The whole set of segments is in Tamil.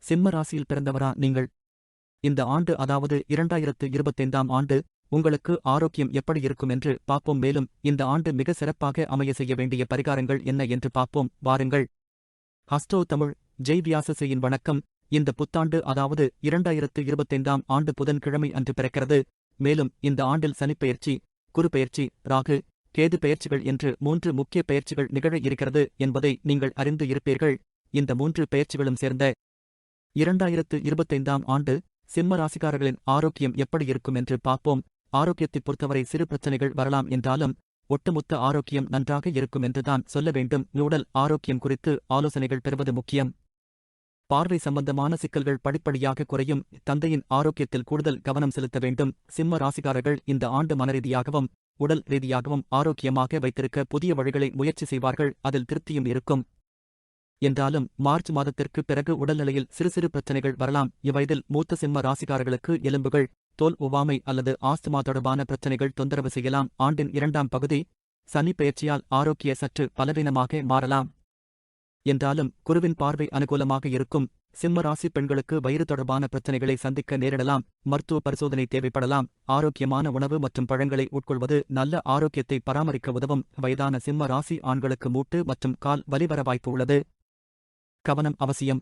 சிம்ம ராசியில் பிறந்தவரா நீங்கள்? இந்த ஆண்டு, அதாவது 2025ஆம் ஆண்டு உங்களுக்கு ஆரோக்கியம் எப்படி இருக்கும் என்று பார்ப்போம். மேலும் இந்த ஆண்டு மிக சிறப்பாக அமைய செய்ய வேண்டிய பரிகாரங்கள் என்ன என்று பார்ப்போம், வாருங்கள். ஹஸ்டோ தமிழ் ஜெய் வியாசசேயின் வணக்கம். இந்த புத்தாண்டு, அதாவது 2025ஆம் ஆண்டு புதன்கிழமை அன்று பிறக்கிறது. மேலும் இந்த ஆண்டில் சனிப்பெயர்ச்சி, குரு பெயர்ச்சி, ராகு, கேது பெயர்ச்சிகள் என்று 3 முக்கிய பெயர்ச்சிகள் நிகழ இருக்கிறது என்பதை நீங்கள் அறிந்து இருப்பீர்கள். இந்த 3 பெயர்ச்சிகளும் சேர்ந்த 2025ஆம் ஆண்டு சிம்ம ராசிக்காரர்களின் ஆரோக்கியம் எப்படி இருக்கும் என்று பார்ப்போம். ஆரோக்கியத்தைப் பொறுத்தவரை சிறு பிரச்சனைகள் வரலாம் என்றாலும் ஒட்டுமொத்த ஆரோக்கியம் நன்றாக இருக்கும் என்றுதான் சொல்ல வேண்டும். உடல் ஆரோக்கியம் குறித்து ஆலோசனைகள் பெறுவது முக்கியம். பார்வை சம்பந்தமான சிக்கல்கள் படிப்படியாக குறையும். தந்தையின் ஆரோக்கியத்தில் கூடுதல் கவனம் செலுத்த வேண்டும். சிம்ம ராசிக்காரர்கள் இந்த ஆண்டு மனரீதியாகவும் உடல் ரீதியாகவும் ஆரோக்கியமாக வைத்திருக்க புதிய வழிகளை முயற்சி செய்வார்கள். அதில் திருப்தியும் இருக்கும். என்றாலும் மார்ச் மாதத்திற்கு பிறகு உடல்நிலையில் சிறு சிறு பிரச்சனைகள் வரலாம். இவ்வயதில் மூத்த சிம்ம ராசிக்காரர்களுக்கு எலும்புகள், தோல் ஒவ்வாமை அல்லது ஆஸ்துமா தொடர்பான பிரச்சனைகள் தொந்தரவு செய்யலாம். ஆண்டின் 2ஆம் பகுதி சனி பெயர்ச்சியால் ஆரோக்கிய சற்று பலவீனமாக மாறலாம். என்றாலும் குருவின் பார்வை அனுகூலமாக இருக்கும். சிம்ம ராசி பெண்களுக்கு வயிறு தொடர்பான பிரச்சனைகளை சந்திக்க நேரிடலாம். மருத்துவ பரிசோதனை தேவைப்படலாம். ஆரோக்கியமான உணவு மற்றும் பழங்களை உட்கொள்வது நல்ல ஆரோக்கியத்தை பராமரிக்க உதவும். வயதான சிம்ம ராசி ஆண்களுக்கு மூட்டு மற்றும் கால் வலி வர வாய்ப்பு உள்ளது. கவனம் அவசியம்.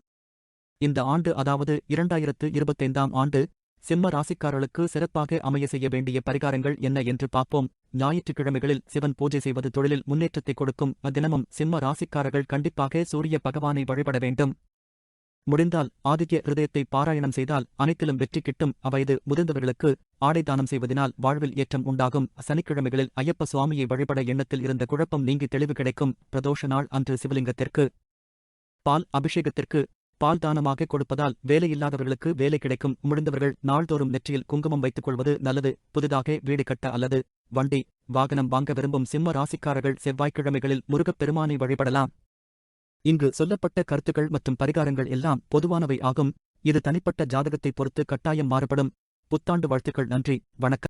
இந்த ஆண்டு, அதாவது 2025ஆம் ஆண்டு சிம்ம ராசிக்காரர்களுக்கு சிறப்பாக அமைய செய்ய வேண்டிய பரிகாரங்கள் என்ன என்று பார்ப்போம். ஞாயிற்றுக்கிழமைகளில் சிவன் பூஜை செய்வது தொழிலில் முன்னேற்றத்தை கொடுக்கும். தினமும் சிம்ம ராசிக்காரர்கள் கண்டிப்பாக சூரிய பகவானை வழிபட வேண்டும். முடிந்தால் ஆதித்ய ஹிருதயத்தை பாராயணம் செய்தால் அனைத்திலும் வெற்றி கிட்டும். அவ்வயது முதிர்ந்தவர்களுக்கு ஆடை தானம் செய்வதனால் வாழ்வில் ஏற்றம் உண்டாகும். சனிக்கிழமைகளில் ஐயப்ப சுவாமியை வழிபட எண்ணத்தில் இருந்த குழப்பம் நீங்கி தெளிவு கிடைக்கும். பிரதோஷ நாள் அன்று சிவலிங்கத்திற்கு பால் அபிஷேகத்திற்கு பால் தானமாக கொடுப்பதால் வேலையில்லாதவர்களுக்கு வேலை கிடைக்கும். முடிந்தவர்கள் நாள்தோறும் நெற்றியில் குங்குமம் வைத்துக் கொள்வது நல்லது. புதிதாக வீடு கட்ட அல்லது வண்டி வாகனம் வாங்க விரும்பும் சிம்ம ராசிக்காரர்கள் செவ்வாய்க்கிழமைகளில் முருகப்பெருமானை வழிபடலாம். இங்கு சொல்லப்பட்ட கருத்துக்கள் மற்றும் பரிகாரங்கள் எல்லாம் பொதுவானவை ஆகும். இது தனிப்பட்ட ஜாதகத்தை பொறுத்து கட்டாயம் மாறுபடும். புத்தாண்டு வாழ்த்துக்கள். நன்றி, வணக்கம்.